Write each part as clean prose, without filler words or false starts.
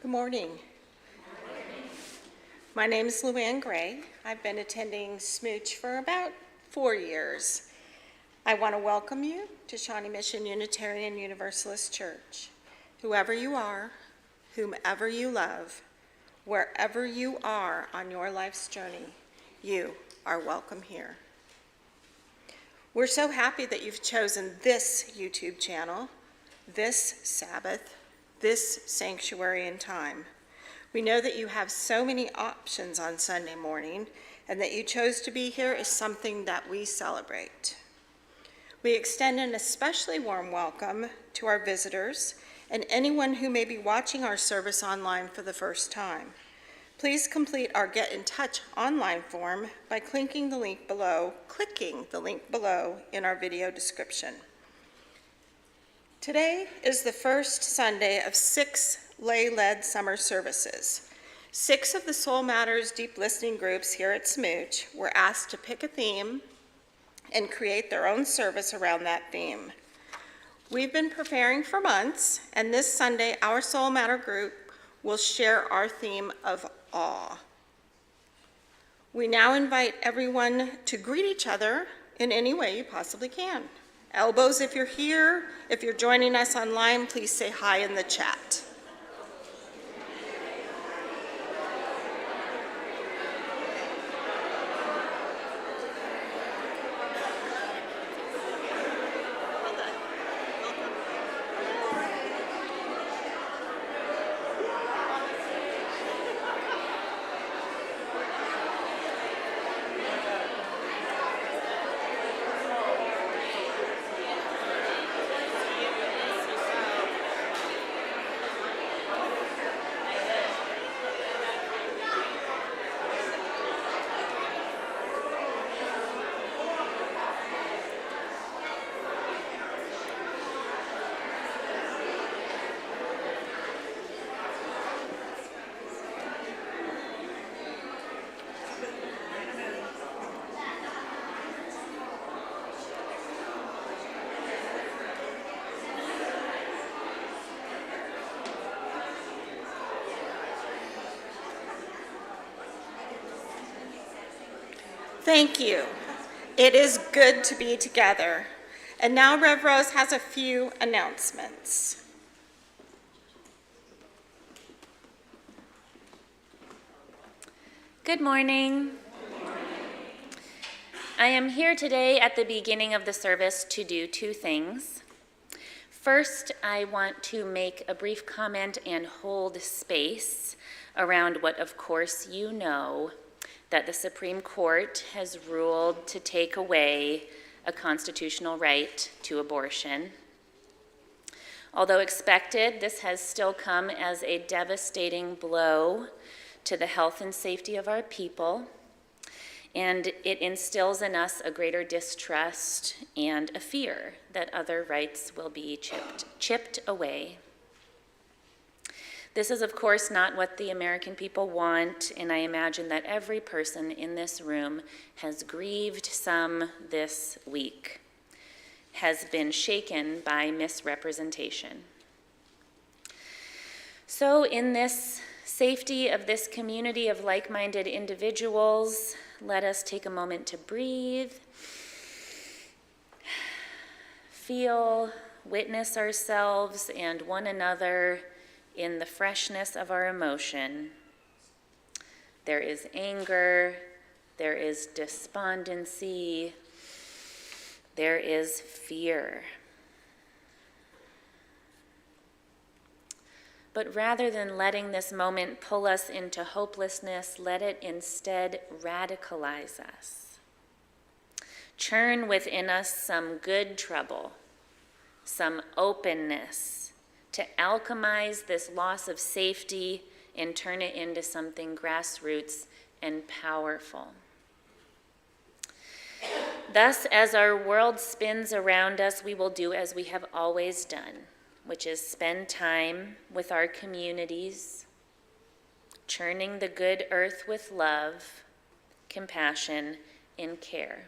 Good morning. My name is Luann Gray. I've been attending SMUUCh for about 4 years. I want to welcome you to Shawnee Mission Unitarian Universalist Church. Whoever you are, whomever you love, wherever you are on your life's journey, you are welcome here. We're so happy that you've chosen this YouTube channel, this Sabbath, this sanctuary and time. We know that you have so many options on Sunday morning, and that you chose to be here is something that we celebrate. We extend an especially warm welcome to our visitors and anyone who may be watching our service online for the first time. Please complete our Get in Touch online form by clicking the link below in our video description. Today is the first Sunday of 6 lay-led summer services. 6 of the Soul Matters Deep Listening groups here at SMUUCh were asked to pick a theme and create their own service around that theme. We've been preparing for months, and this Sunday our Soul Matter group will share our theme of awe. We now invite everyone to greet each other in any way you possibly can. Elbows if you're here. If you're joining us online, please say hi in the chat. Thank you. It is good to be together. And now Rev Rose has a few announcements. Good morning. I am here today at the beginning of the service to do 2 things. First, I want to make a brief comment and hold space around what, of course, you know, that the Supreme Court has ruled to take away a constitutional right to abortion. Although expected, this has still come as a devastating blow to the health and safety of our people, and it instills in us a greater distrust and a fear that other rights will be chipped away. This is, of course, not what the American people want, and I imagine that every person in this room has grieved some this week, has been shaken by misrepresentation. So in this safety of this community of like-minded individuals, let us take a moment to breathe, feel, witness ourselves and one another in the freshness of our emotion. There is anger, there is despondency, there is fear. But rather than letting this moment pull us into hopelessness, let it instead radicalize us. Churn within us some good trouble, some openness, to alchemize this loss of safety and turn it into something grassroots and powerful. Thus, as our world spins around us, we will do as we have always done, which is spend time with our communities, churning the good earth with love, compassion, and care.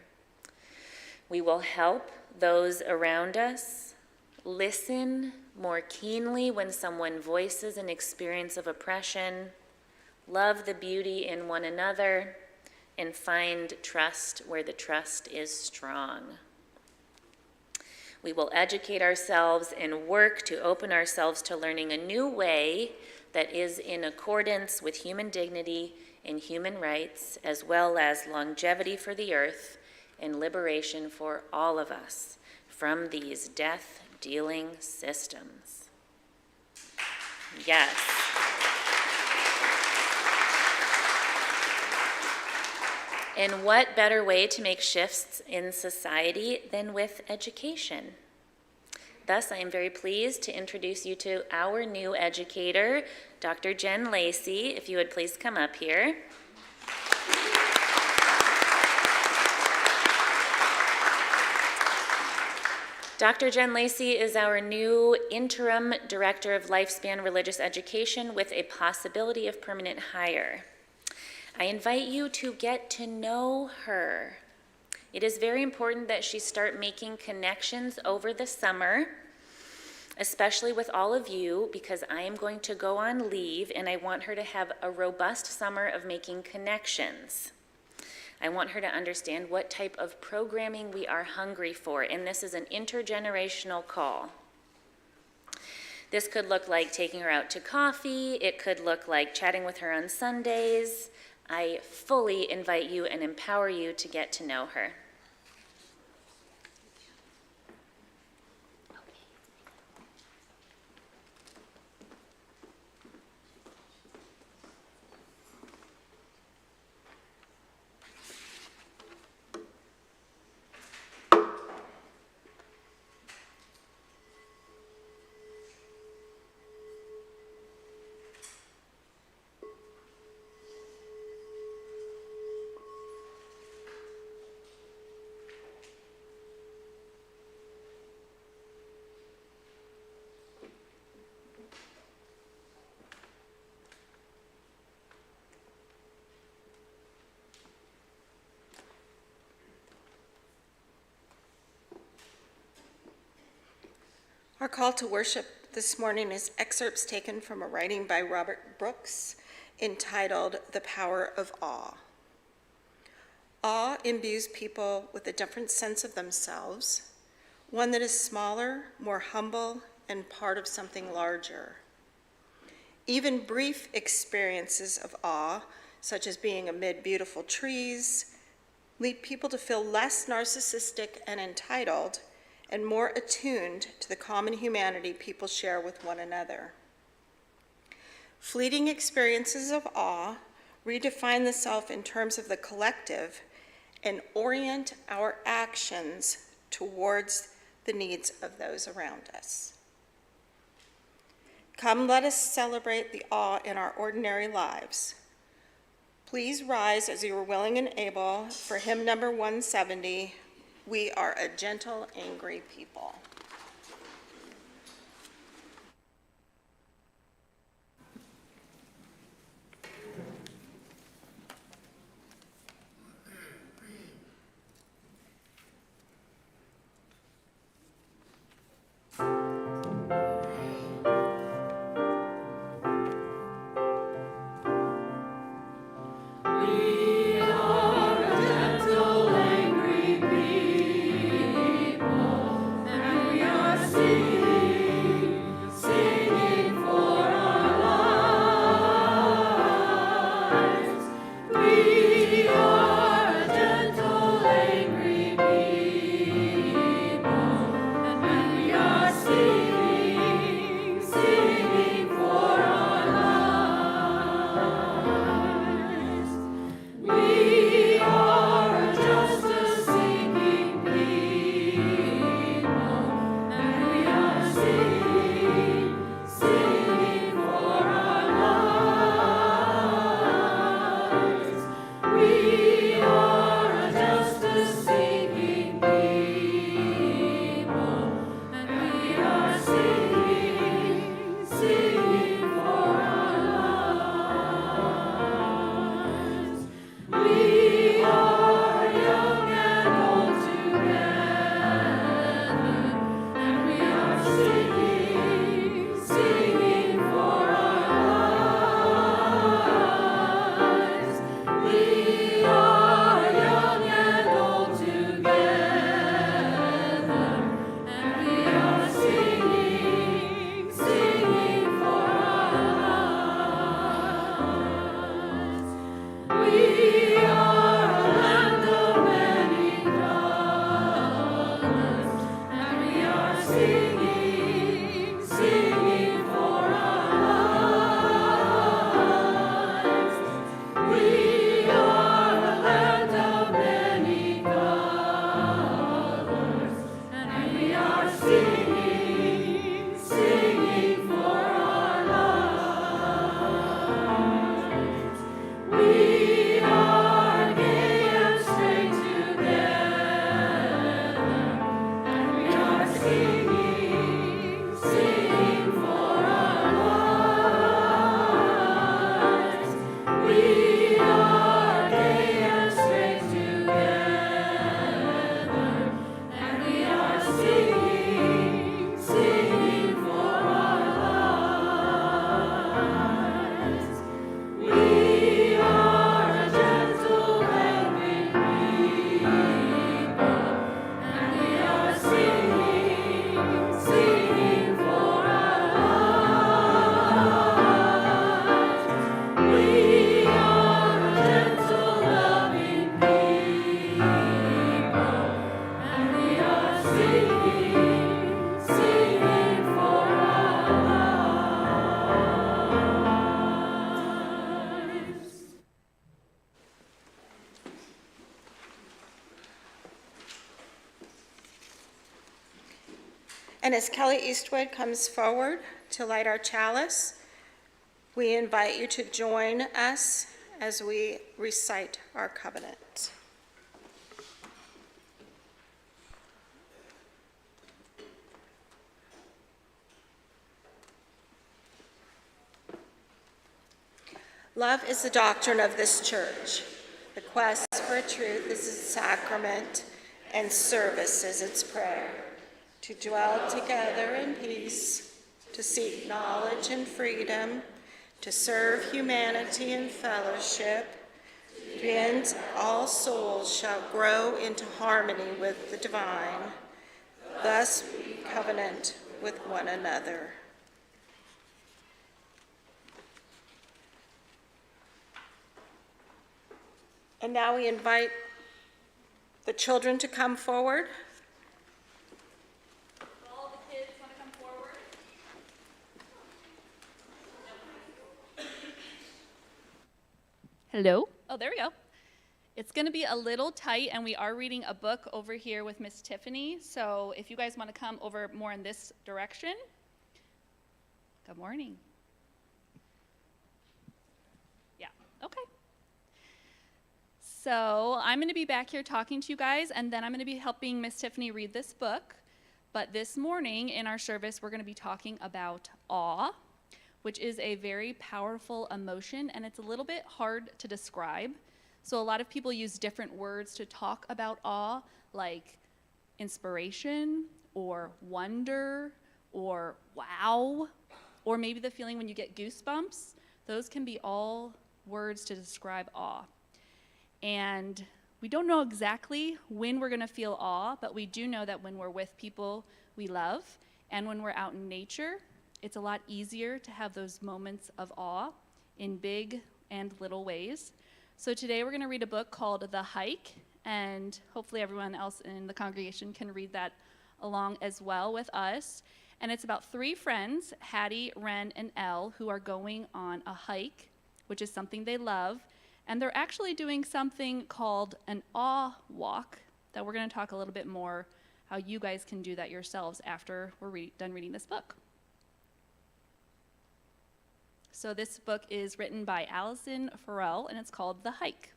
We will help those around us, listen more keenly when someone voices an experience of oppression, love the beauty in one another, and find trust where the trust is strong. We will educate ourselves and work to open ourselves to learning a new way that is in accordance with human dignity and human rights, as well as longevity for the earth and liberation for all of us from these death-dealing systems. Yes. And what better way to make shifts in society than with education? Thus, I am very pleased to introduce you to our new educator, Dr. Jen Lacey. If you would please come up here. Dr. Jen Lacey is our new interim director of lifespan religious education with a possibility of permanent hire. I invite you to get to know her. It is very important that she start making connections over the summer, especially with all of you, because I am going to go on leave and I want her to have a robust summer of making connections. I want her to understand what type of programming we are hungry for, and this is an intergenerational call. This could look like taking her out to coffee. It could look like chatting with her on Sundays. I fully invite you and empower you to get to know her. Our call to worship this morning is excerpts taken from a writing by Robert Brooks entitled The Power of Awe. Awe imbues people with a different sense of themselves, one that is smaller, more humble, and part of something larger. Even brief experiences of awe, such as being amid beautiful trees, lead people to feel less narcissistic and entitled and more attuned to the common humanity people share with one another. Fleeting experiences of awe redefine the self in terms of the collective and orient our actions towards the needs of those around us. Come, let us celebrate the awe in our ordinary lives. Please rise as you are willing and able for hymn number 170, We Are a Gentle, Angry People. We And as Kelly Eastwood comes forward to light our chalice, we invite you to join us as we recite our covenant. Love is the doctrine of this church. The quest for truth is its sacrament, and service is its prayer. To dwell together in peace, to seek knowledge and freedom, to serve humanity in fellowship, and all souls shall grow into harmony with the divine. Thus we covenant with one another. And now we invite the children to come forward. All the kids want to come forward? Hello? Oh, there we go. It's going to be a little tight, and we are reading a book over here with Miss Tiffany. So if you guys want to come over more in this direction. Good morning. Yeah, okay. So I'm going to be back here talking to you guys, and then I'm going to be helping Miss Tiffany read this book. But this morning in our service, we're going to be talking about awe, which is a very powerful emotion, and it's a little bit hard to describe. So a lot of people use different words to talk about awe, like inspiration, or wonder, or wow, or maybe the feeling when you get goosebumps. Those can be all words to describe awe. And we don't know exactly when we're going to feel awe, but we do know that when we're with people we love and when we're out in nature, it's a lot easier to have those moments of awe in big and little ways. So today we're going to read a book called The Hike, and hopefully everyone else in the congregation can read that along as well with us. And it's about 3 friends, Hattie, Ren, and Elle, who are going on a hike, which is something they love. And they're actually doing something called an awe walk that we're going to talk a little bit more how you guys can do that yourselves after we're done reading this book. So this book is written by Allison Farrell, and it's called The Hike.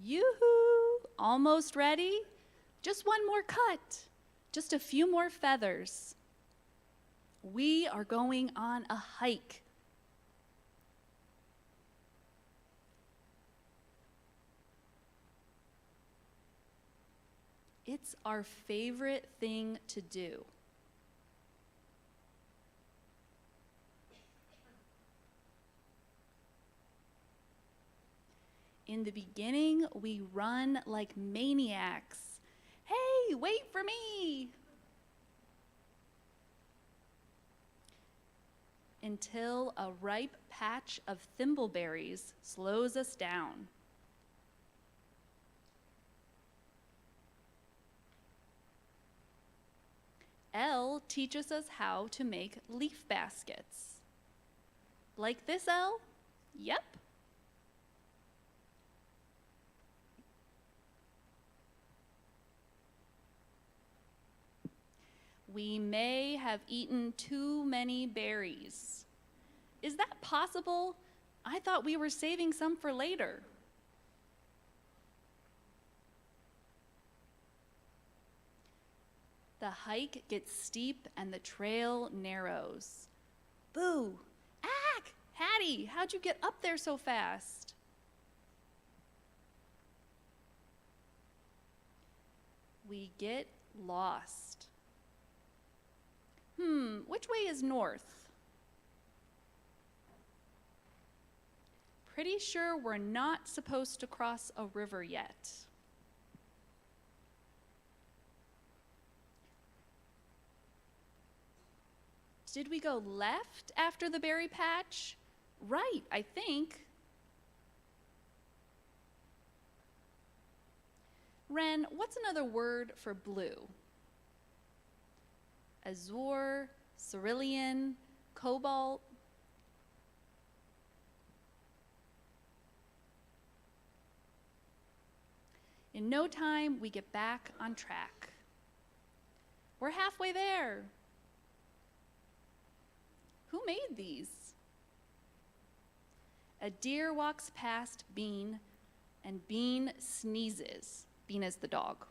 Yoo-hoo! Almost ready? Just one more cut. Just a few more feathers. We are going on a hike. It's our favorite thing to do. In the beginning, we run like maniacs. Hey, wait for me! Until a ripe patch of thimbleberries slows us down. Elle teaches us how to make leaf baskets. Like this, Elle? Yep. We may have eaten too many berries. Is that possible? I thought we were saving some for later. The hike gets steep and the trail narrows. Boo! Ack! Hattie, how'd you get up there so fast? We get lost. Which way is north? Pretty sure we're not supposed to cross a river yet. Did we go left after the berry patch? Right, I think. Ren, what's another word for blue? Azure, cerulean, cobalt. In no time, we get back on track. We're halfway there. Who made these? A deer walks past Bean, and Bean sneezes. Bean is the dog.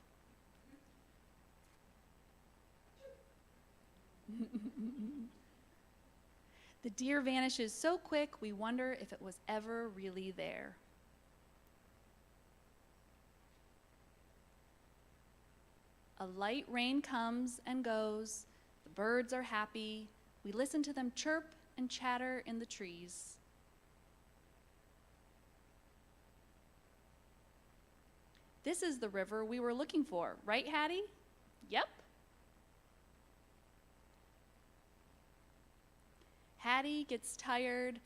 The deer vanishes so quick, we wonder if it was ever really there. A light rain comes and goes. The birds are happy. We listen to them chirp and chatter in the trees. This is the river we were looking for, right, Hattie? Yep. Hattie gets tired.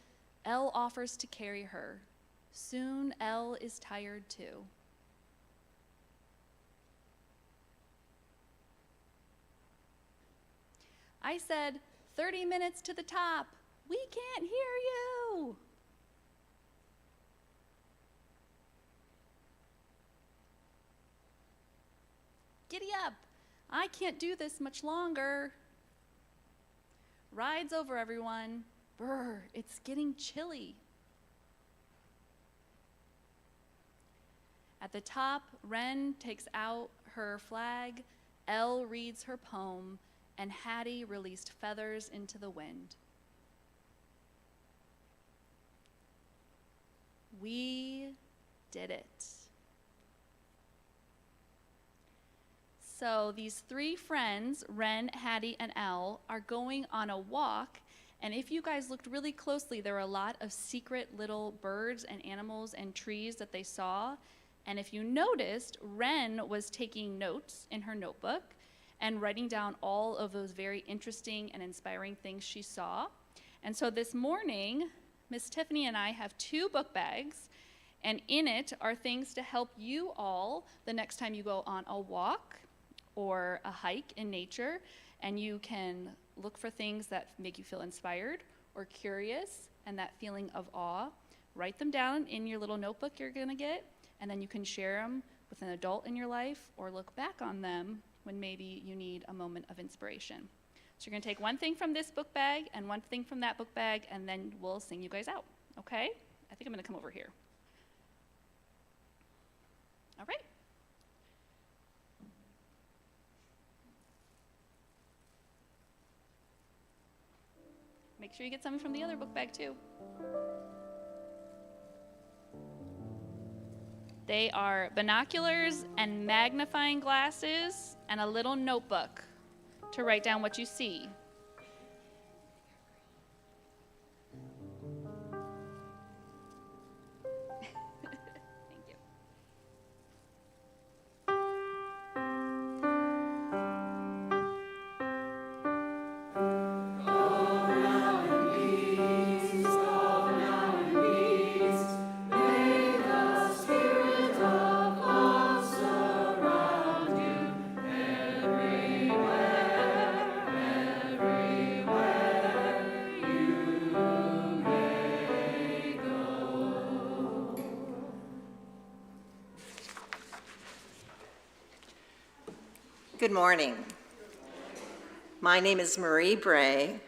Elle offers to carry her. Soon Elle is tired too. I said, 30 minutes to the top. We can't hear you. Giddy up. I can't do this much longer. Ride's over, everyone. Brr, it's getting chilly. At the top, Wren takes out her flag, Elle reads her poem, and Hattie released feathers into the wind. We did it. So these three friends, Wren, Hattie, and Elle, are going on a walk, and if you guys looked really closely, there were a lot of secret little birds and animals and trees that they saw. And if you noticed, Wren was taking notes in her notebook and writing down all of those very interesting and inspiring things she saw. And so this morning, Miss Tiffany and I have 2 book bags, and in it are things to help you all the next time you go on a walk or a hike in nature, and you can look for things that make you feel inspired or curious and that feeling of awe. Write them down in your little notebook you're gonna get, and then you can share them with an adult in your life or look back on them when maybe you need a moment of inspiration. So you're gonna take one thing from this book bag and one thing from that book bag, and then we'll sing you guys out, okay? I think I'm gonna come over here. All right. Make sure you get something from the other book bag too. They are binoculars and magnifying glasses and a little notebook to write down what you see. Thank you. Good morning. My name is Marie Bray,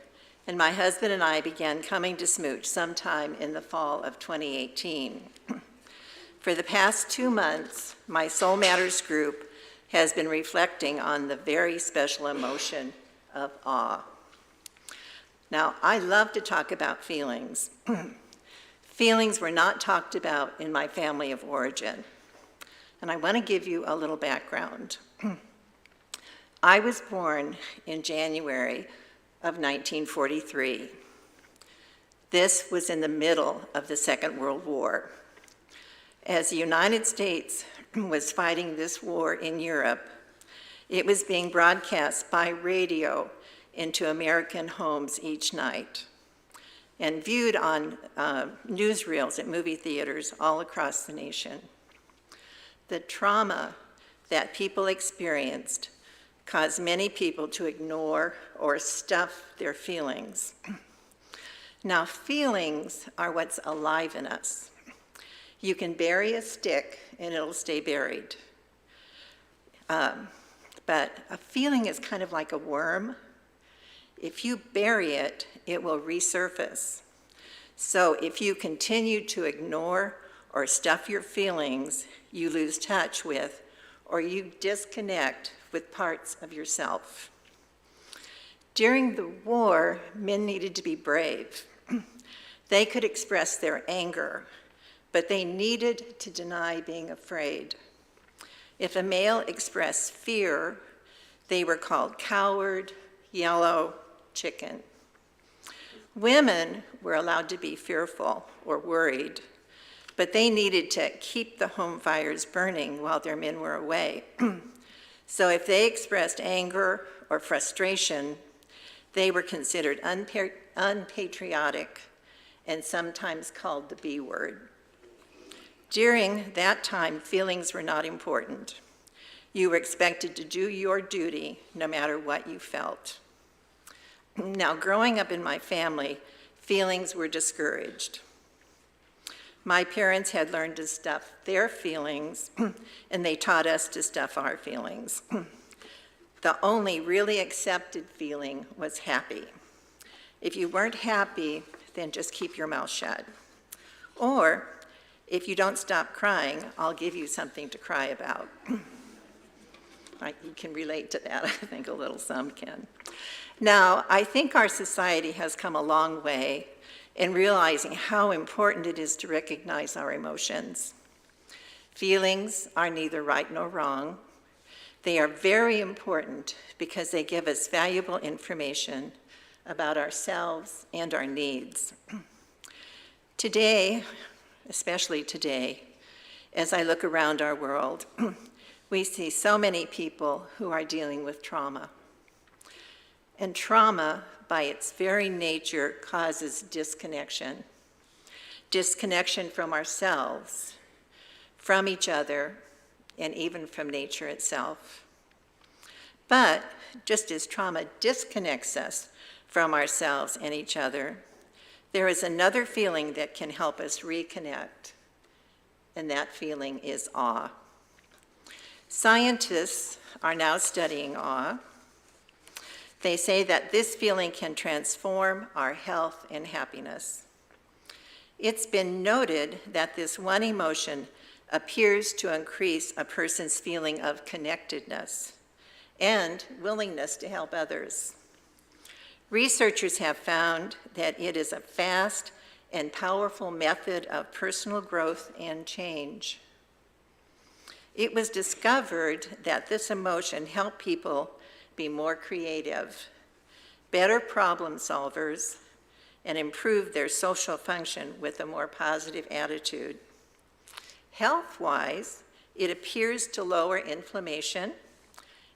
and my husband and I began coming to SMUUCh sometime in the fall of 2018. For the past 2 months, my Soul Matters group has been reflecting on the very special emotion of awe. Now, I love to talk about feelings. Feelings were not talked about in my family of origin, and I want to give you a little background. I was born in January of 1943. This was in the middle of the Second World War. As the United States was fighting this war in Europe, it was being broadcast by radio into American homes each night and viewed on newsreels at movie theaters all across the nation. The trauma that people experienced caused many people to ignore or stuff their feelings. Now, feelings are what's alive in us. You can bury a stick and it'll stay buried. But a feeling is kind of like a worm. If you bury it, it will resurface. So if you continue to ignore or stuff your feelings, you lose touch with or you disconnect with parts of yourself. During the war, men needed to be brave. They could express their anger, but they needed to deny being afraid. If a male expressed fear, they were called coward, yellow, chicken. Women were allowed to be fearful or worried, but they needed to keep the home fires burning while their men were away. So if they expressed anger or frustration, they were considered unpatriotic and sometimes called the B word. During that time, feelings were not important. You were expected to do your duty no matter what you felt. Now, growing up in my family, feelings were discouraged. My parents had learned to stuff their feelings, and they taught us to stuff our feelings. The only really accepted feeling was happy. If you weren't happy, then just keep your mouth shut. Or, if you don't stop crying, I'll give you something to cry about. You can relate to that, I think a little, some can. Now, I think our society has come a long way in realizing how important it is to recognize our emotions. Feelings are neither right nor wrong. They are very important because they give us valuable information about ourselves and our needs. Today, especially today, as I look around our world, we see so many people who are dealing with trauma. And trauma, by its very nature, causes disconnection. Disconnection from ourselves, from each other, and even from nature itself. But just as trauma disconnects us from ourselves and each other, there is another feeling that can help us reconnect, and that feeling is awe. Scientists are now studying awe. They say that this feeling can transform our health and happiness. It's been noted that this one emotion appears to increase a person's feeling of connectedness and willingness to help others. Researchers have found that it is a fast and powerful method of personal growth and change. It was discovered that this emotion helped people be more creative, better problem solvers, and improve their social function with a more positive attitude. Health-wise, it appears to lower inflammation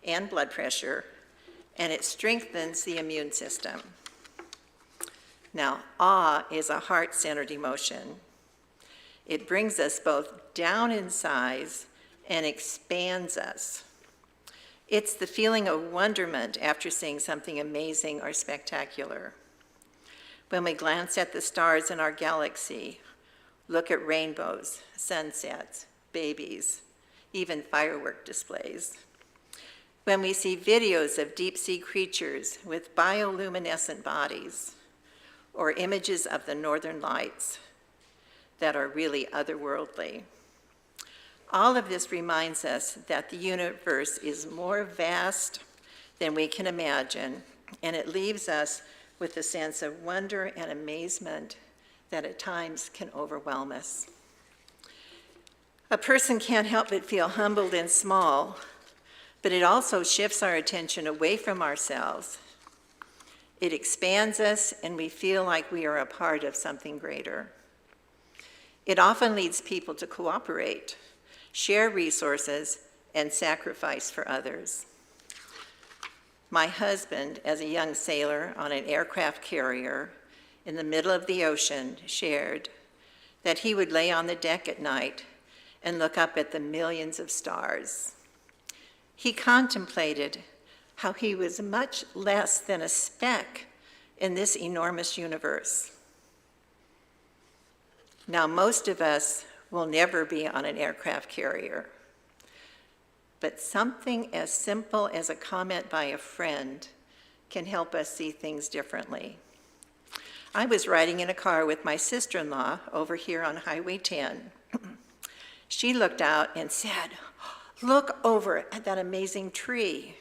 and blood pressure, and it strengthens the immune system. Now, awe is a heart-centered emotion. It brings us both down in size and expands us. It's the feeling of wonderment after seeing something amazing or spectacular. When we glance at the stars in our galaxy, look at rainbows, sunsets, babies, even firework displays. When we see videos of deep-sea creatures with bioluminescent bodies, or images of the northern lights that are really otherworldly. All of this reminds us that the universe is more vast than we can imagine, and it leaves us with a sense of wonder and amazement that at times can overwhelm us. A person can't help but feel humbled and small, but it also shifts our attention away from ourselves. It expands us, and we feel like we are a part of something greater. It often leads people to cooperate, share resources, and sacrifice for others. My husband, as a young sailor on an aircraft carrier in the middle of the ocean, shared that he would lay on the deck at night and look up at the millions of stars. He contemplated how he was much less than a speck in this enormous universe. Now, most of us will never be on an aircraft carrier, but something as simple as a comment by a friend can help us see things differently. I was riding in a car with my sister-in-law over here on Highway 10. She looked out and said, "Look over at that amazing tree."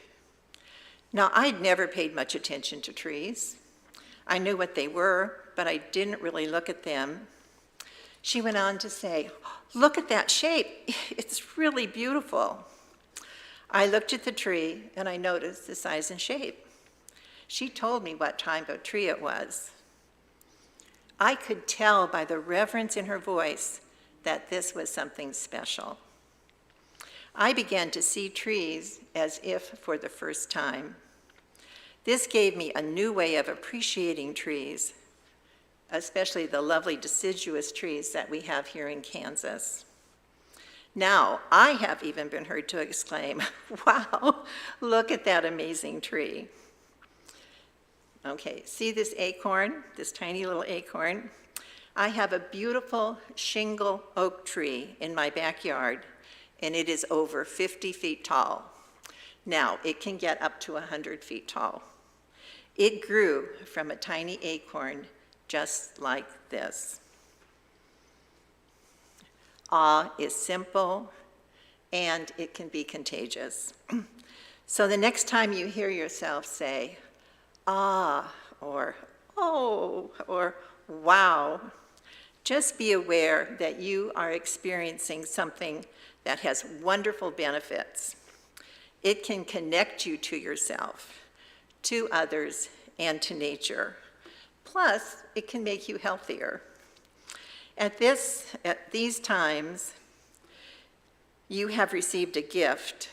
Now, I'd never paid much attention to trees. I knew what they were, but I didn't really look at them. She went on to say, "Look at that shape. It's really beautiful." I looked at the tree and I noticed the size and shape. She told me what type of tree it was. I could tell by the reverence in her voice that this was something special. I began to see trees as if for the first time. This gave me a new way of appreciating trees, especially the lovely deciduous trees that we have here in Kansas. Now, I have even been heard to exclaim, "Wow, look at that amazing tree." Okay, see this acorn, this tiny little acorn? I have a beautiful shingle oak tree in my backyard, and it is over 50 feet tall. Now, it can get up to 100 feet tall. It grew from a tiny acorn just like this. Awe is simple, and it can be contagious. So the next time you hear yourself say, "Ah," or "Oh," or "Wow," just be aware that you are experiencing something that has wonderful benefits. It can connect you to yourself, to others, and to nature. Plus, it can make you healthier. At these times, you have received a gift,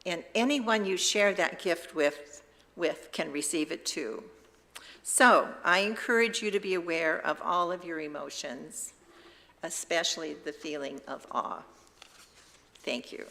and anyone you share that gift with can receive it too. So I encourage you to be aware of all of your emotions, especially the feeling of awe. Thank you.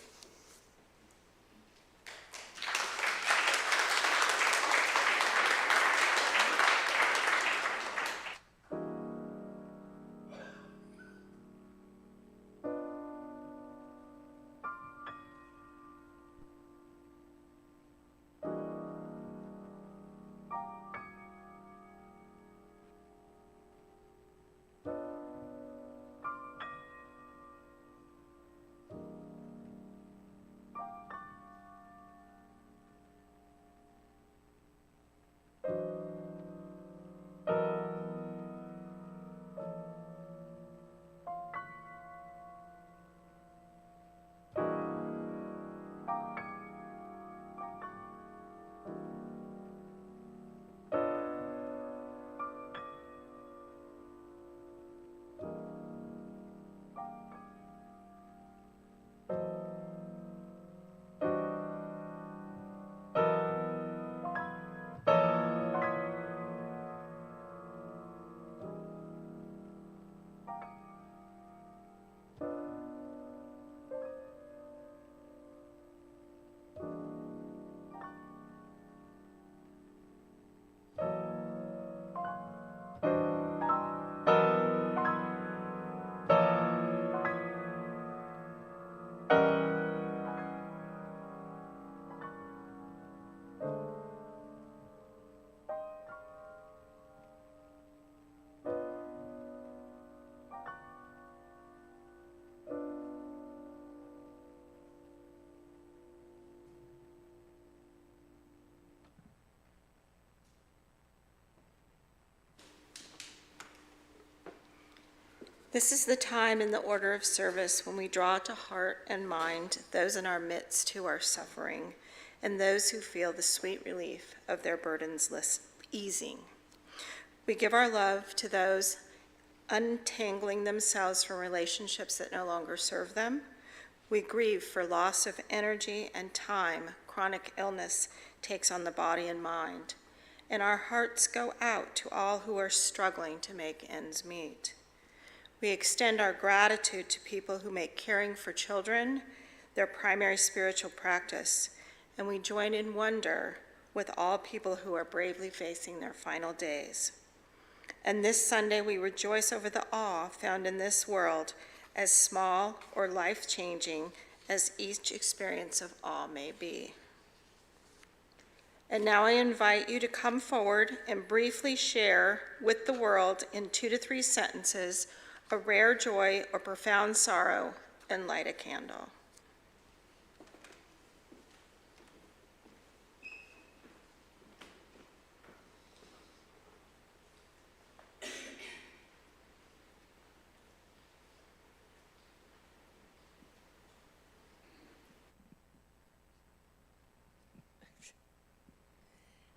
This is the time in the order of service when we draw to heart and mind those in our midst who are suffering and those who feel the sweet relief of their burdens easing. We give our love to those untangling themselves from relationships that no longer serve them. We grieve for loss of energy and time chronic illness takes on the body and mind. And our hearts go out to all who are struggling to make ends meet. We extend our gratitude to people who make caring for children their primary spiritual practice, and we join in wonder with all people who are bravely facing their final days. And this Sunday, we rejoice over the awe found in this world, as small or life-changing as each experience of awe may be. And now I invite you to come forward and briefly share with the world in 2 to 3 sentences a rare joy or profound sorrow and light a candle.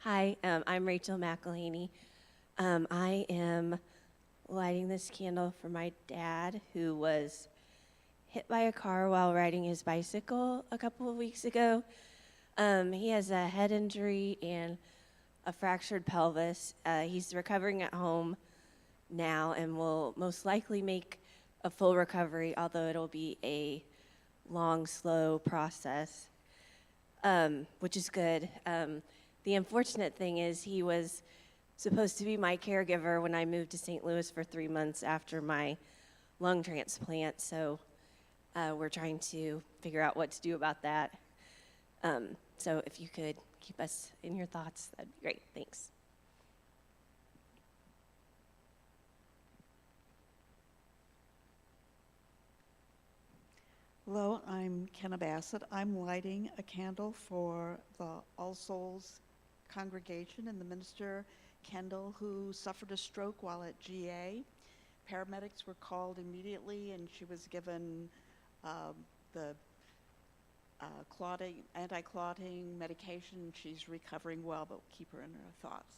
Hi, I'm Rachel McElhaney. I am lighting this candle for my dad, who was hit by a car while riding his bicycle a couple of weeks ago. He has a head injury and a fractured pelvis. He's recovering at home now and will most likely make a full recovery, although it'll be a long, slow process, which is good. The unfortunate thing is he was supposed to be my caregiver when I moved to St. Louis for 3 months after my lung transplant, so we're trying to figure out what to do about that. So if you could keep us in your thoughts, that'd be great. Thanks. Hello, I'm Kenna Bassett. I'm lighting a candle for the All Souls congregation and the minister, Kendall, who suffered a stroke while at GA. Paramedics were called immediately, and she was given the anti-clotting medication. She's recovering well, but we'll keep her in our thoughts.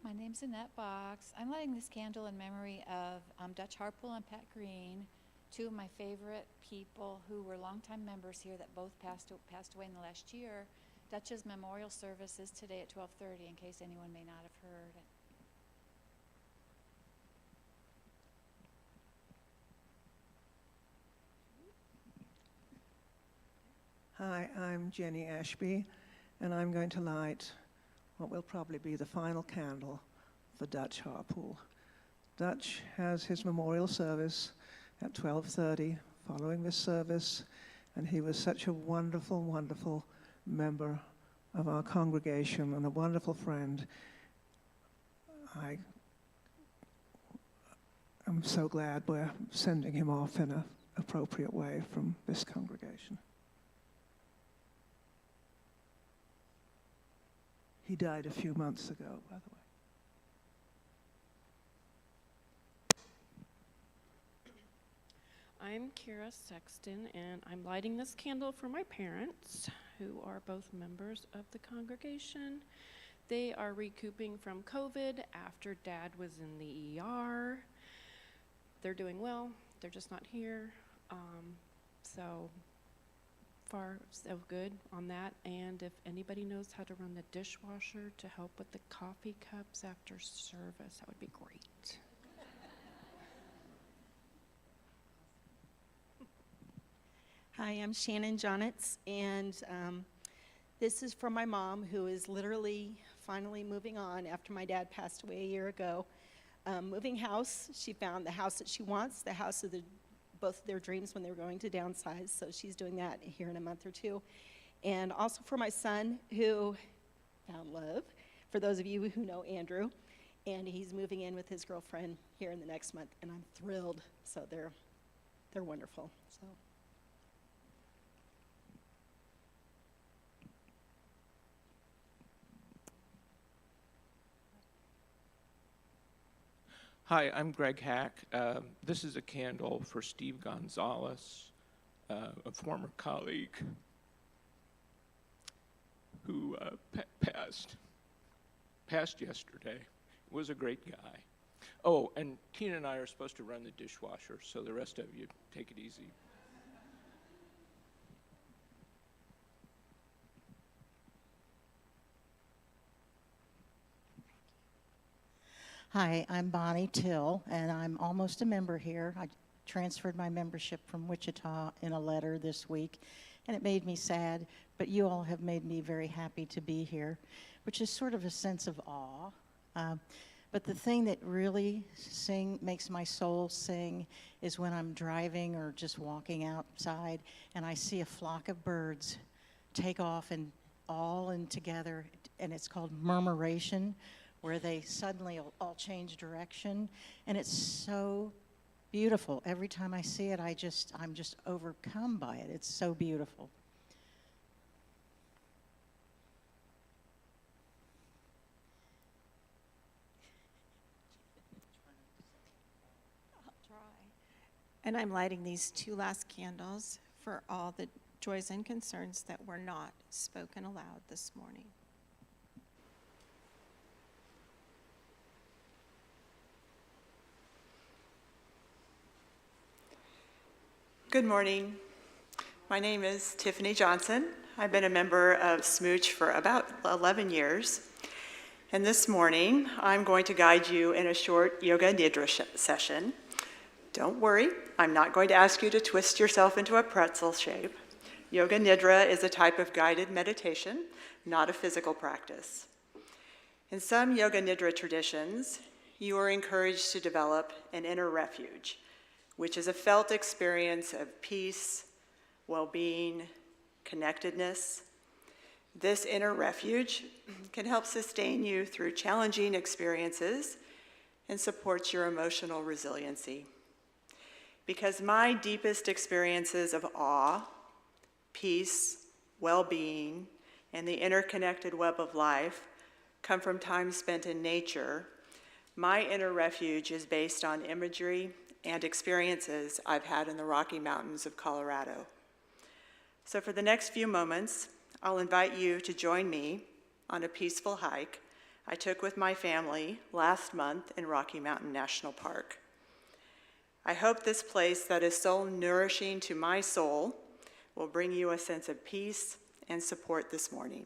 My name's Annette Box. I'm lighting this candle in memory of Dutch Harpool and Pat Green, two of my favorite people who were longtime members here that both passed away in the last year. Dutch's memorial service is today at 12:30, in case anyone may not have heard. Hi, I'm Jenny Ashby, and I'm going to light what will probably be the final candle for Dutch Harpool. Dutch has his memorial service at 12:30 following this service, and he was such a wonderful, wonderful member of our congregation and a wonderful friend. I'm so glad we're sending him off in an appropriate way from this congregation. He died a few months ago, by the way. I'm Kira Sexton, and I'm lighting this candle for my parents, who are both members of the congregation. They are recouping from COVID after Dad was in the ER. They're doing well. They're just not here. So far, so good on that. And if anybody knows how to run the dishwasher to help with the coffee cups after service, that would be great. Hi, I'm Shannon Jonitz, and this is from my mom, who is literally finally moving on after my dad passed away a year ago. Moving house, she found the house that she wants, the house of both of their dreams when they were going to downsize, so she's doing that here in a month or two. And also for my son, who found love, for those of you who know Andrew, and he's moving in with his girlfriend here in the next month, and I'm thrilled. So they're wonderful. So. Hi, I'm Greg Hack. This is a candle for Steve Gonzalez, a former colleague who passed yesterday. Was a great guy. Oh, and Tina and I are supposed to run the dishwasher, so the rest of you take it easy. Hi, I'm Bonnie Till, and I'm almost a member here. I transferred my membership from Wichita in a letter this week, and it made me sad, but you all have made me very happy to be here, which is sort of a sense of awe. But the thing that really makes my soul sing is when I'm driving or just walking outside and I see a flock of birds take off and all in together, and it's called murmuration, where they suddenly all change direction, and it's so beautiful. Every time I see it, I'm just overcome by it. It's so beautiful. And I'm lighting these 2 last candles for all the joys and concerns that were not spoken aloud this morning. Good morning. My name is Tiffany Johnson. I've been a member of SMUUCh for about 11 years. And this morning, I'm going to guide you in a short yoga nidra session. Don't worry, I'm not going to ask you to twist yourself into a pretzel shape. Yoga nidra is a type of guided meditation, not a physical practice. In some yoga nidra traditions, you are encouraged to develop an inner refuge, which is a felt experience of peace, well-being, connectedness. This inner refuge can help sustain you through challenging experiences and supports your emotional resiliency. Because my deepest experiences of awe, peace, well-being, and the interconnected web of life come from time spent in nature, my inner refuge is based on imagery and experiences I've had in the Rocky Mountains of Colorado. So for the next few moments, I'll invite you to join me on a peaceful hike I took with my family last month in Rocky Mountain National Park. I hope this place that is so nourishing to my soul will bring you a sense of peace and support this morning.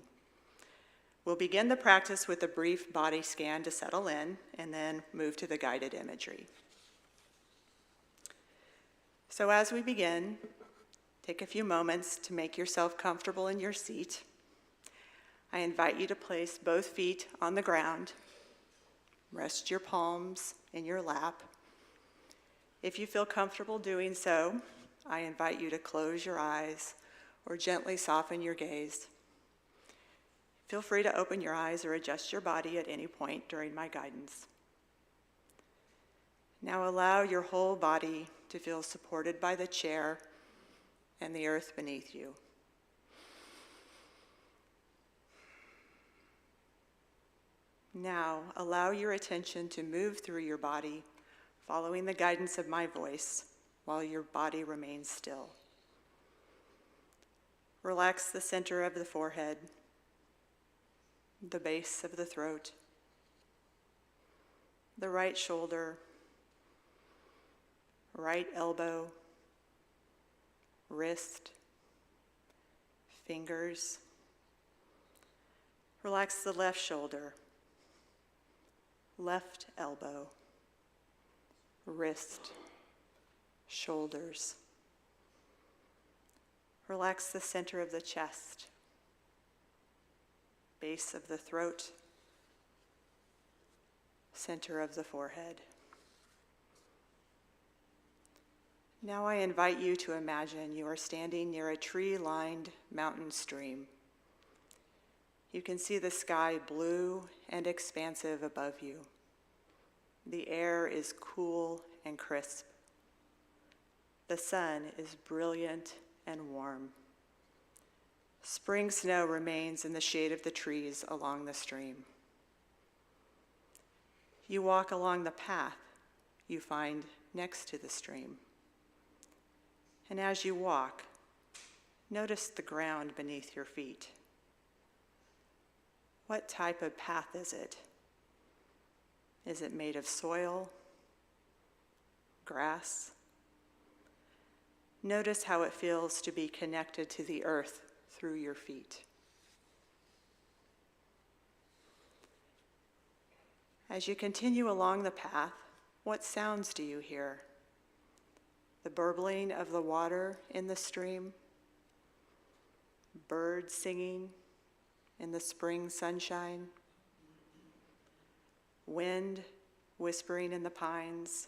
We'll begin the practice with a brief body scan to settle in and then move to the guided imagery. So as we begin, take a few moments to make yourself comfortable in your seat. I invite you to place both feet on the ground. Rest your palms in your lap. If you feel comfortable doing so, I invite you to close your eyes or gently soften your gaze. Feel free to open your eyes or adjust your body at any point during my guidance. Now allow your whole body to feel supported by the chair and the earth beneath you. Now allow your attention to move through your body, following the guidance of my voice while your body remains still. Relax the center of the forehead, the base of the throat, the right shoulder, right elbow, wrist, fingers. Relax the left shoulder, left elbow, wrist, shoulders. Relax the center of the chest, base of the throat, center of the forehead. Now I invite you to imagine you are standing near a tree-lined mountain stream. You can see the sky blue and expansive above you. The air is cool and crisp. The sun is brilliant and warm. Spring snow remains in the shade of the trees along the stream. You walk along the path you find next to the stream. And as you walk, notice the ground beneath your feet. What type of path is it? Is it made of soil, grass? Notice how it feels to be connected to the earth through your feet. As you continue along the path, what sounds do you hear? The burbling of the water in the stream? birds singing in the spring sunshine, wind whispering in the pines.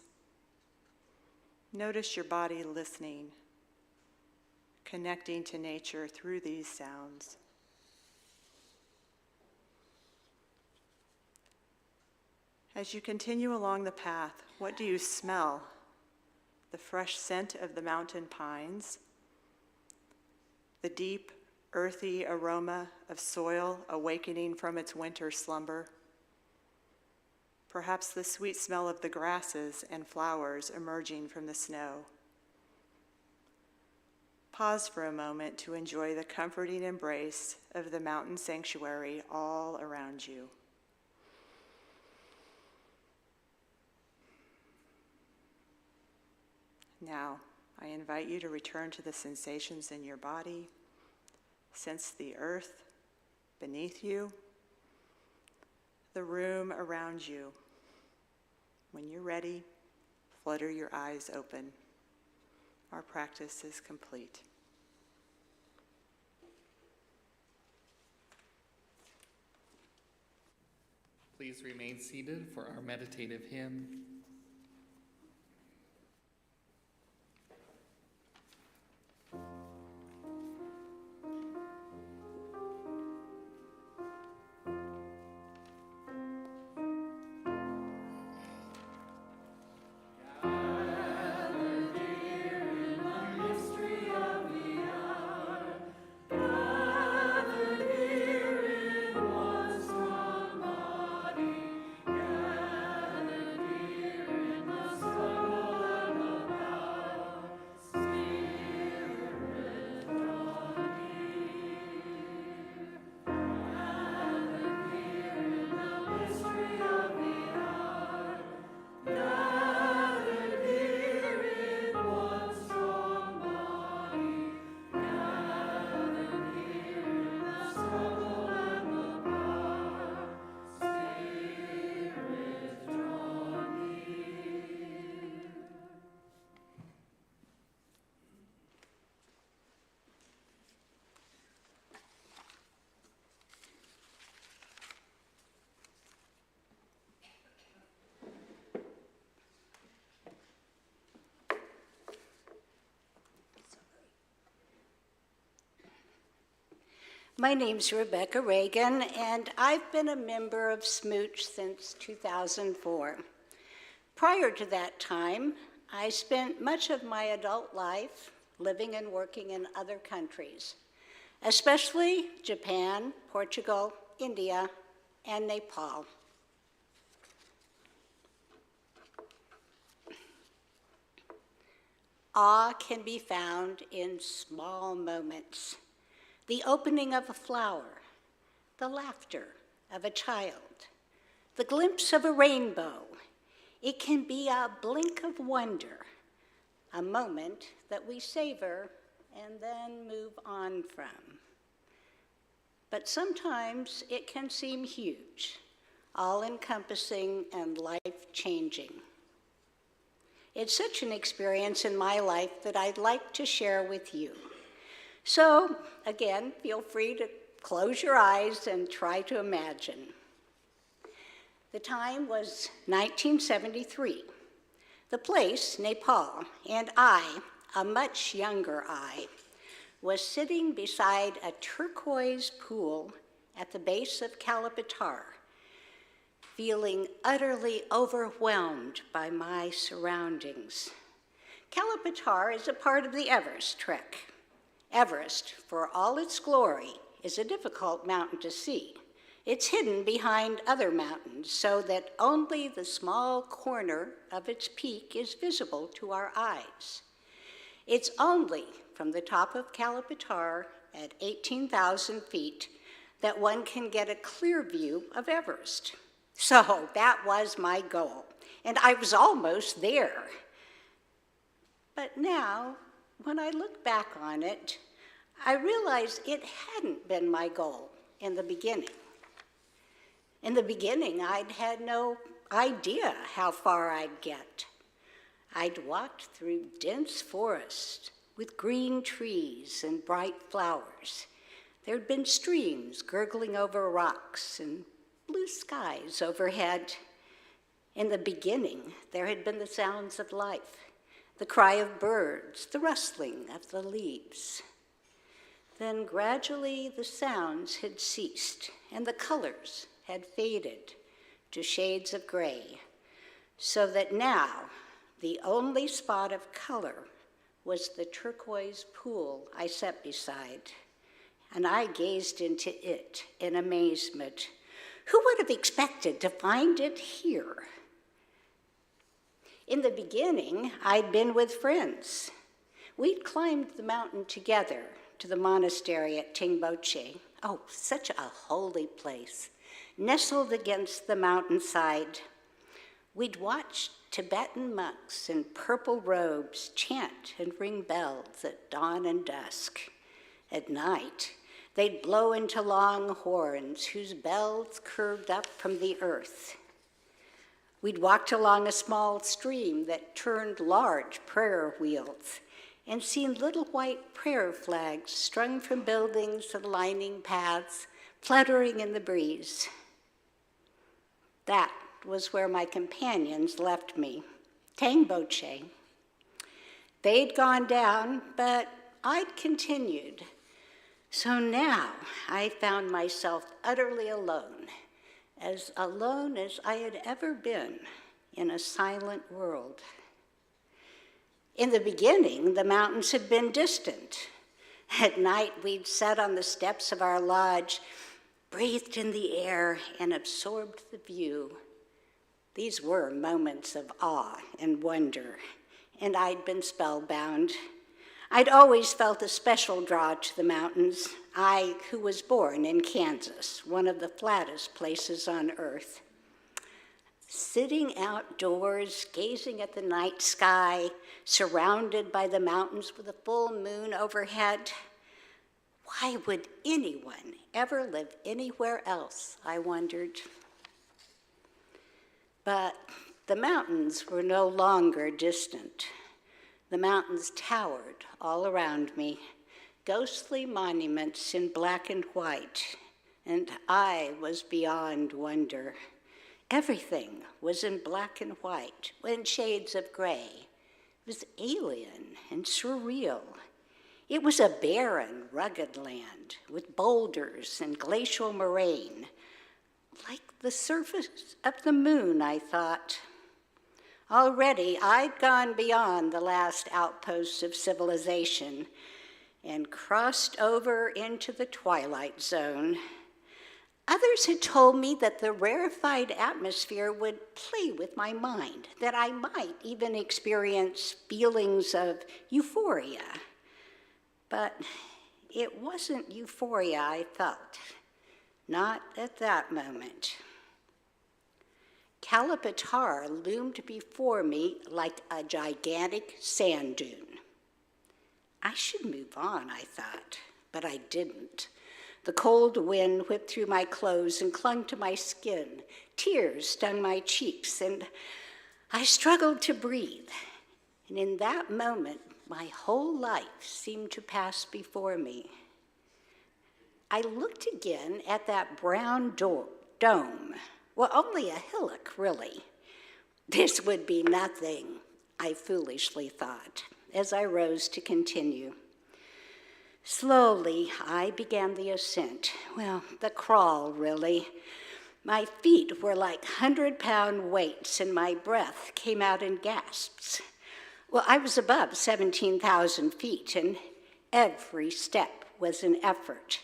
Notice your body listening, connecting to nature through these sounds. As you continue along the path, what do you smell? The fresh scent of the mountain pines, the deep, earthy aroma of soil awakening from its winter slumber, perhaps the sweet smell of the grasses and flowers emerging from the snow. Pause for a moment to enjoy the comforting embrace of the mountain sanctuary all around you. Now, I invite you to return to the sensations in your body. Sense the earth beneath you, the room around you. When you're ready, flutter your eyes open. Our practice is complete. Please remain seated for our meditative hymn. My name's Rebecca Reagan, and I've been a member of SMUUCh since 2004. Prior to that time, I spent much of my adult life living and working in other countries, especially Japan, Portugal, India, and Nepal. Awe can be found in small moments. The opening of a flower, the laughter of a child, the glimpse of a rainbow. It can be a blink of wonder, a moment that we savor and then move on from. But sometimes it can seem huge, all-encompassing and life-changing. It's such an experience in my life that I'd like to share with you. So, again, feel free to close your eyes and try to imagine. The time was 1973. The place, Nepal, and I, a much younger I, was sitting beside a turquoise pool at the base of Kalapatar, feeling utterly overwhelmed by my surroundings. Kalapatar is a part of the Everest Trek. Everest, for all its glory, is a difficult mountain to see. It's hidden behind other mountains so that only the small corner of its peak is visible to our eyes. It's only from the top of Kalapatar at 18,000 feet that one can get a clear view of Everest. So that was my goal, and I was almost there. But now, when I look back on it, I realize it hadn't been my goal in the beginning. In the beginning, I'd had no idea how far I'd get. I'd walked through dense forest with green trees and bright flowers, There had been streams gurgling over rocks and blue skies overhead. In the beginning, there had been the sounds of life, the cry of birds, the rustling of the leaves. Then gradually the sounds had ceased and the colors had faded to shades of gray, so that now the only spot of color was the turquoise pool I sat beside, and I gazed into it in amazement. Who would have expected to find it here? In the beginning, I'd been with friends. We'd climbed the mountain together to the monastery at Tingboche. Oh, such a holy place, nestled against the mountainside. We'd watched Tibetan monks in purple robes chant and ring bells at dawn and dusk. At night, they'd blow into long horns whose bells curved up from the earth. We'd walked along a small stream that turned large prayer wheels and seen little white prayer flags strung from buildings and lining paths, fluttering in the breeze. That was where my companions left me, Tingboche. They'd gone down, but I'd continued. So now I found myself utterly alone as I had ever been in a silent world. In the beginning, the mountains had been distant. At night, we'd sat on the steps of our lodge, breathed in the air, and absorbed the view. These were moments of awe and wonder, and I'd been spellbound. I'd always felt a special draw to the mountains, I who was born in Kansas, one of the flattest places on earth. Sitting outdoors, gazing at the night sky, surrounded by the mountains with a full moon overhead. Why would anyone ever live anywhere else, I wondered. But the mountains were no longer distant. The mountains towered all around me, ghostly monuments in black and white, and I was beyond wonder. Everything was in black and white, in shades of gray. It was alien and surreal. It was a barren, rugged land with boulders and glacial moraine, like the surface of the moon, I thought. Already, I'd gone beyond the last outposts of civilization and crossed over into the twilight zone. Others had told me that the rarefied atmosphere would play with my mind, that I might even experience feelings of euphoria. But it wasn't euphoria I felt, not at that moment. Kalapatar loomed before me like a gigantic sand dune. I should move on, I thought, but I didn't. The cold wind whipped through my clothes and clung to my skin. Tears stung my cheeks, and I struggled to breathe. And in that moment, my whole life seemed to pass before me. I looked again at that brown dome. Well, only a hillock, really. This would be nothing, I foolishly thought, as I rose to continue. Slowly, I began the ascent. Well, the crawl, really. My feet were like 100-pound weights, and my breath came out in gasps. Well, I was above 17,000 feet, and every step was an effort.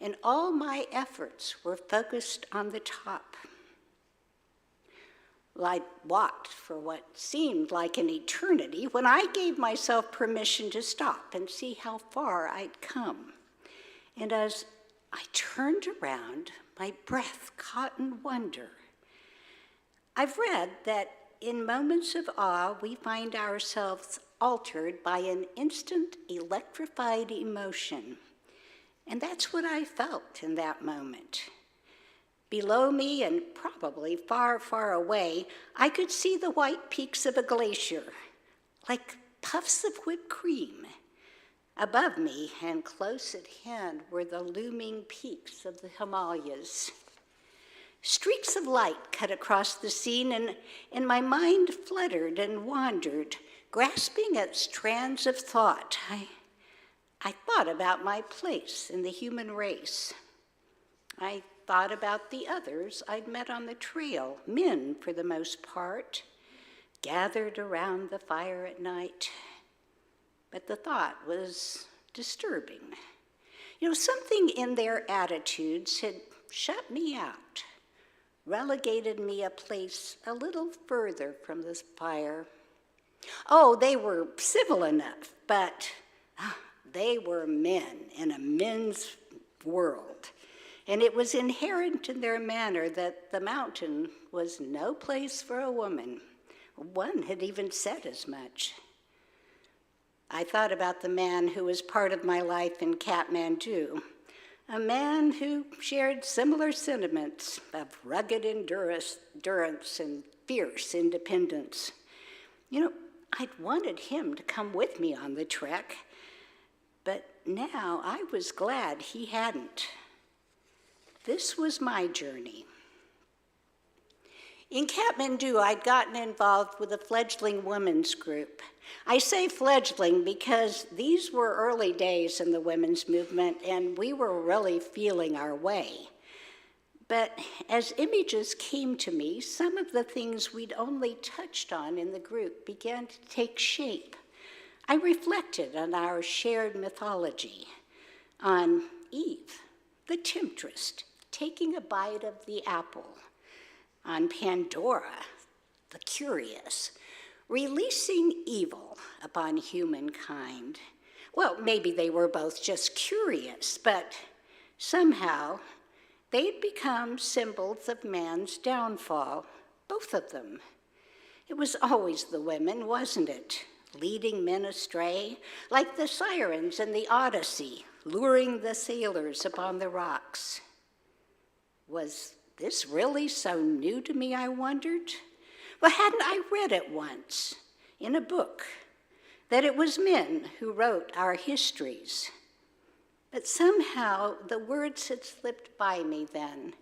And all my efforts were focused on the top. Well, I walked for what seemed like an eternity when I gave myself permission to stop and see how far I'd come. And as I turned around, my breath caught in wonder. I've read that in moments of awe, we find ourselves altered by an instant electrified emotion. And that's what I felt in that moment. Below me, and probably far, far away, I could see the white peaks of a glacier, like puffs of whipped cream. Above me and close at hand were the looming peaks of the Himalayas. Streaks of light cut across the scene, and my mind fluttered and wandered, grasping at strands of thought. I thought about my place in the human race. I thought about the others I'd met on the trail, men for the most part, gathered around the fire at night. But the thought was disturbing. Something in their attitudes had shut me out, relegated me a place a little further from this fire. Oh, they were civil enough, but they were men in a men's world. And it was inherent in their manner that the mountain was no place for a woman. One had even said as much. I thought about the man who was part of my life in Kathmandu, a man who shared similar sentiments of rugged endurance and fierce independence. I'd wanted him to come with me on the trek, but now I was glad he hadn't. This was my journey. In Kathmandu, I'd gotten involved with a fledgling women's group. I say fledgling because these were early days in the women's movement, and we were really feeling our way. But as images came to me, some of the things we'd only touched on in the group began to take shape. I reflected on our shared mythology, on Eve, the temptress, taking a bite of the apple, on Pandora, the curious, releasing evil upon humankind. Well, maybe they were both just curious, but somehow they'd become symbols of man's downfall, both of them. It was always the women, wasn't it? Leading men astray, like the sirens in the Odyssey, luring the sailors upon the rocks. Was this really so new to me, I wondered? Well, hadn't I read it once in a book, that it was men who wrote our histories? But somehow the words had slipped by me then.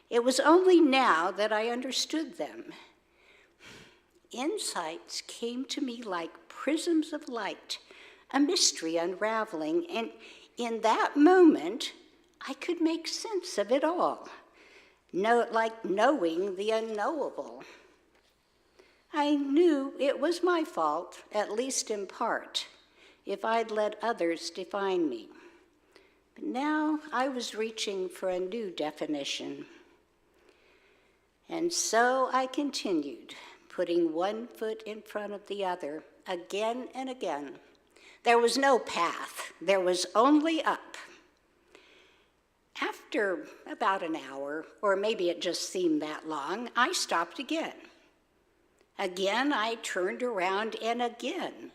It was only now that I understood them. Insights came to me like prisms of light, a mystery unraveling, and in that moment, I could make sense of it all. Like knowing the unknowable. I knew it was my fault, at least in part, if I'd let others define me. But now I was reaching for a new definition. And so I continued, putting one foot in front of the other, again and again. There was no path, there was only up. After about an hour, or maybe it just seemed that long, I stopped again. Again, I turned around, and again.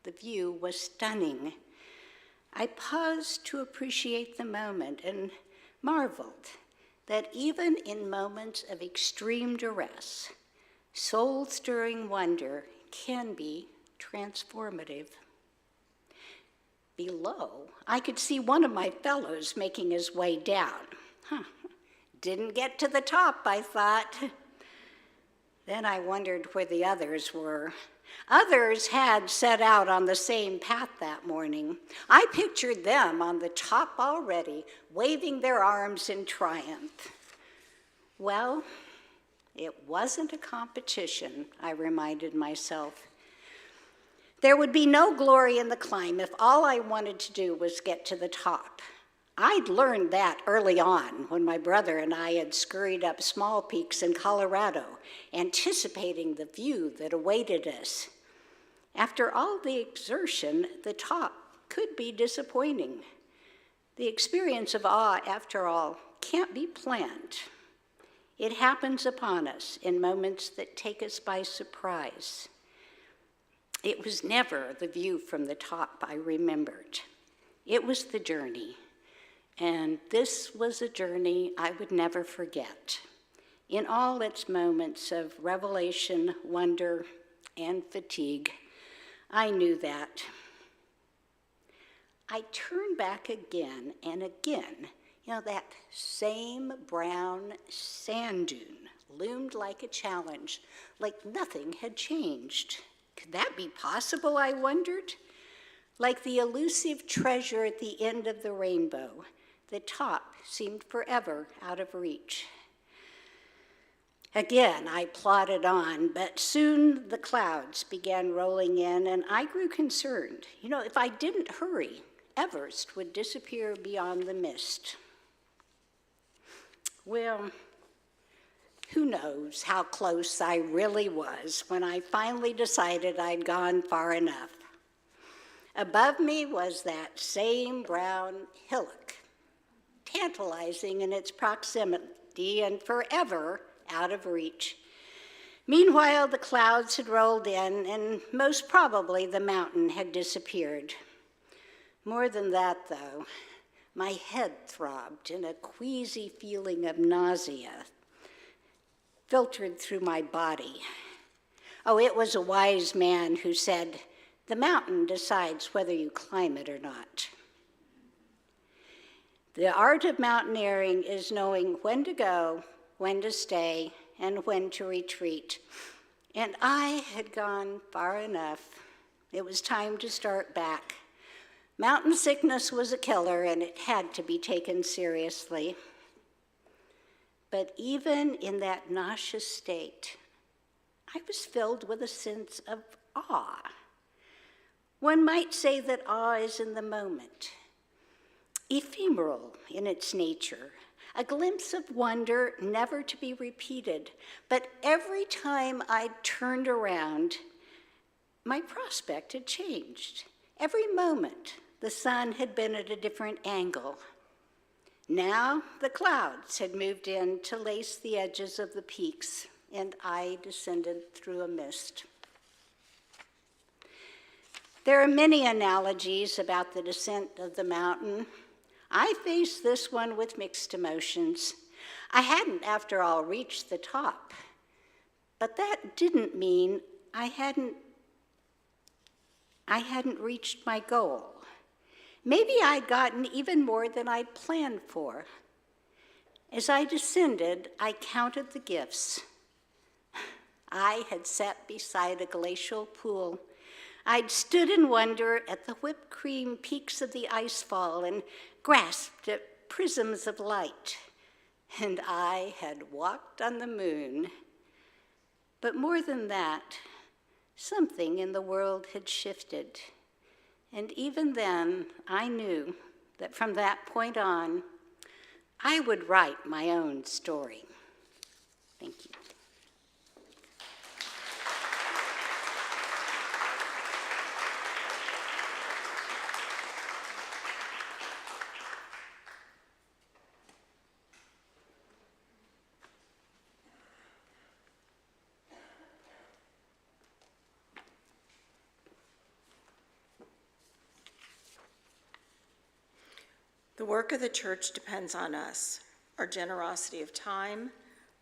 The view was stunning. I paused to appreciate the moment and marveled that even in moments of extreme duress, soul-stirring wonder can be transformative. Below, I could see one of my fellows making his way down. Didn't get to the top, I thought. Then I wondered where the others were. Others had set out on the same path that morning. I pictured them on the top already, waving their arms in triumph. Well, it wasn't a competition, I reminded myself. There would be no glory in the climb if all I wanted to do was get to the top. I'd learned that early on when my brother and I had scurried up small peaks in Colorado, anticipating the view that awaited us. After all the exertion, the top could be disappointing. The experience of awe, after all, can't be planned. It happens upon us in moments that take us by surprise. It was never the view from the top I remembered. It was the journey. And this was a journey I would never forget. In all its moments of revelation, wonder, and fatigue, I knew that. I turned back again and again. You know, that same brown sand dune loomed like a challenge, like nothing had changed. Could that be possible, I wondered? Like the elusive treasure at the end of the rainbow, the top seemed forever out of reach. Again, I plodded on, but soon the clouds began rolling in, and I grew concerned. You know, if I didn't hurry, Everest would disappear beyond the mist. Well, who knows how close I really was when I finally decided I'd gone far enough. Above me was that same brown hillock, tantalizing in its proximity and forever out of reach. Meanwhile, the clouds had rolled in, and most probably the mountain had disappeared. More than that, though, my head throbbed, and a queasy feeling of nausea filtered through my body. Oh, it was a wise man who said, "The mountain decides whether you climb it or not." The art of mountaineering is knowing when to go, when to stay, and when to retreat. And I had gone far enough. It was time to start back. Mountain sickness was a killer, and it had to be taken seriously. But even in that nauseous state, I was filled with a sense of awe. One might say that awe is in the moment, ephemeral in its nature, a glimpse of wonder never to be repeated. But every time I turned around, my prospect had changed. Every moment, the sun had been at a different angle. Now, the clouds had moved in to lace the edges of the peaks, and I descended through a mist. There are many analogies about the descent of the mountain. I faced this one with mixed emotions. I hadn't, after all, reached the top, but that didn't mean I hadn't reached my goal. Maybe I'd gotten even more than I'd planned for. As I descended, I counted the gifts. I had sat beside a glacial pool. I'd stood in wonder at the whipped cream peaks of the icefall and grasped at prisms of light. And I had walked on the moon. But more than that, something in the world had shifted. And even then, I knew that from that point on, I would write my own story. Thank you. The work of the church depends on us, our generosity of time,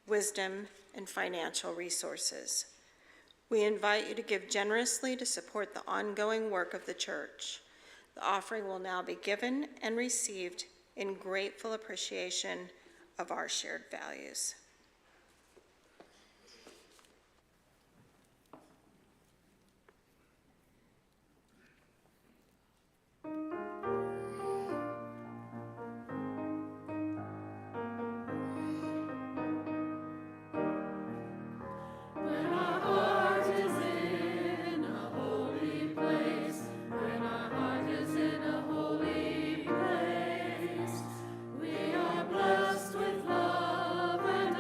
wisdom, and financial resources. We invite you to give generously to support the ongoing work of the church. The offering will now be given and received in grateful appreciation of our shared values. We are blessed with love and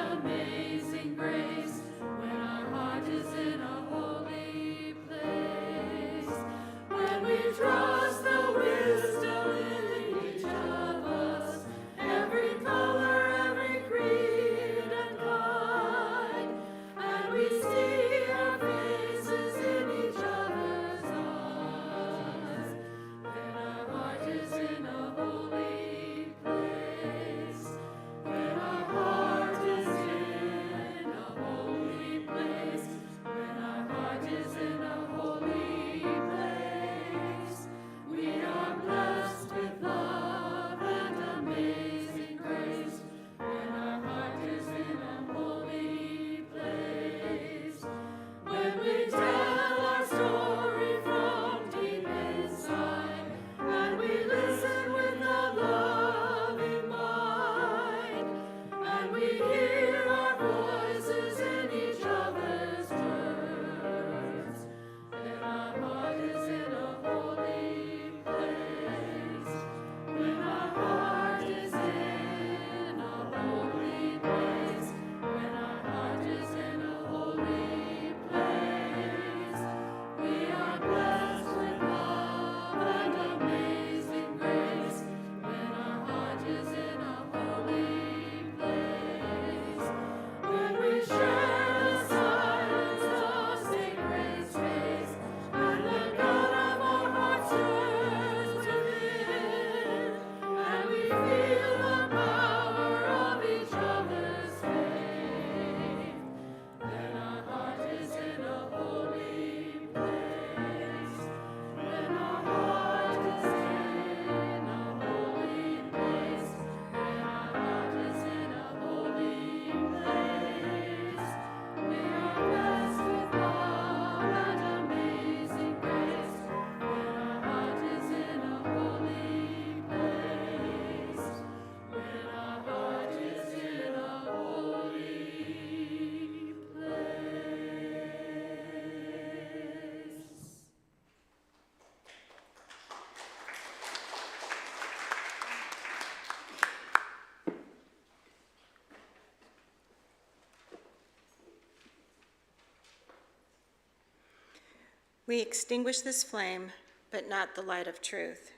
We extinguish this flame, but not the light of truth,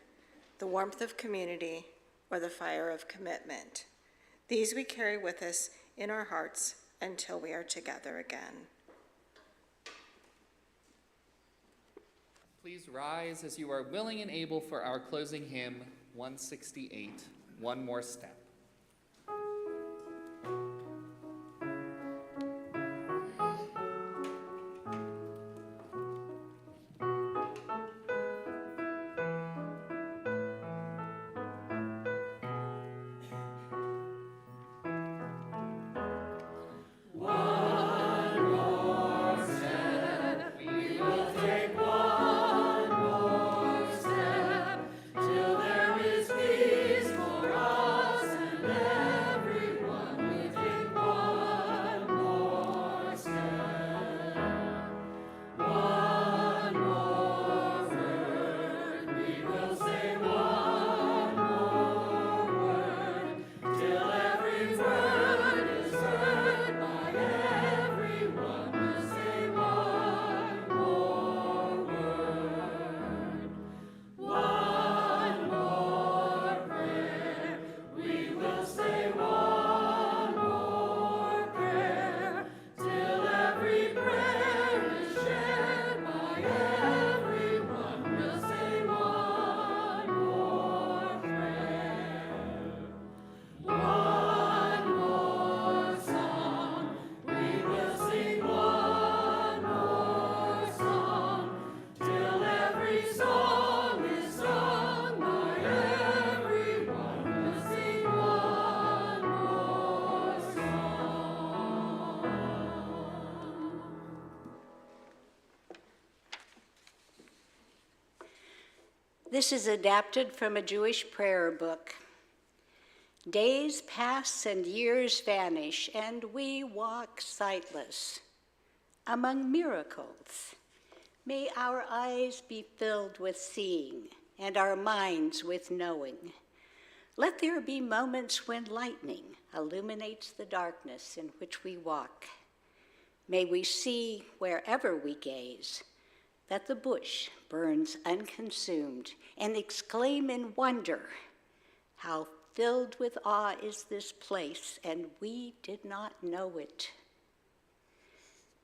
the warmth of community, or the fire of commitment. These we carry with us in our hearts until we are together again. Please rise as you are willing and able for our closing hymn, 168, One More Step. This is adapted from a Jewish prayer book. Days pass and years vanish, and we walk sightless among miracles. May our eyes be filled with seeing and our minds with knowing. Let there be moments when lightning illuminates the darkness in which we walk. May we see wherever we gaze that the bush burns unconsumed and exclaim in wonder, how filled with awe is this place, and we did not know it.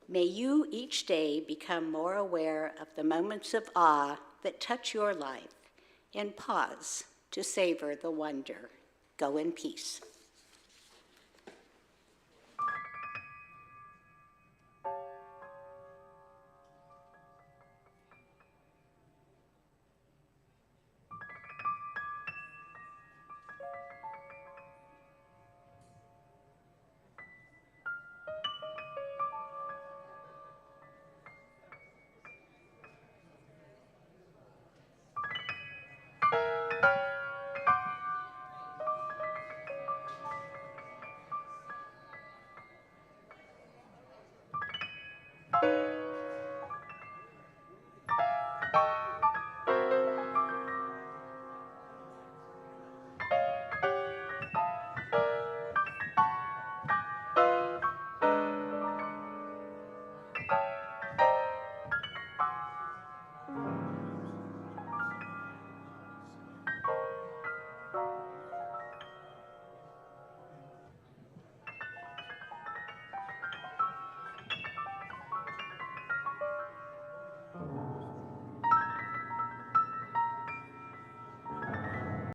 May you each day become more aware of the moments of awe that touch your life and pause to savor the wonder. Go in peace.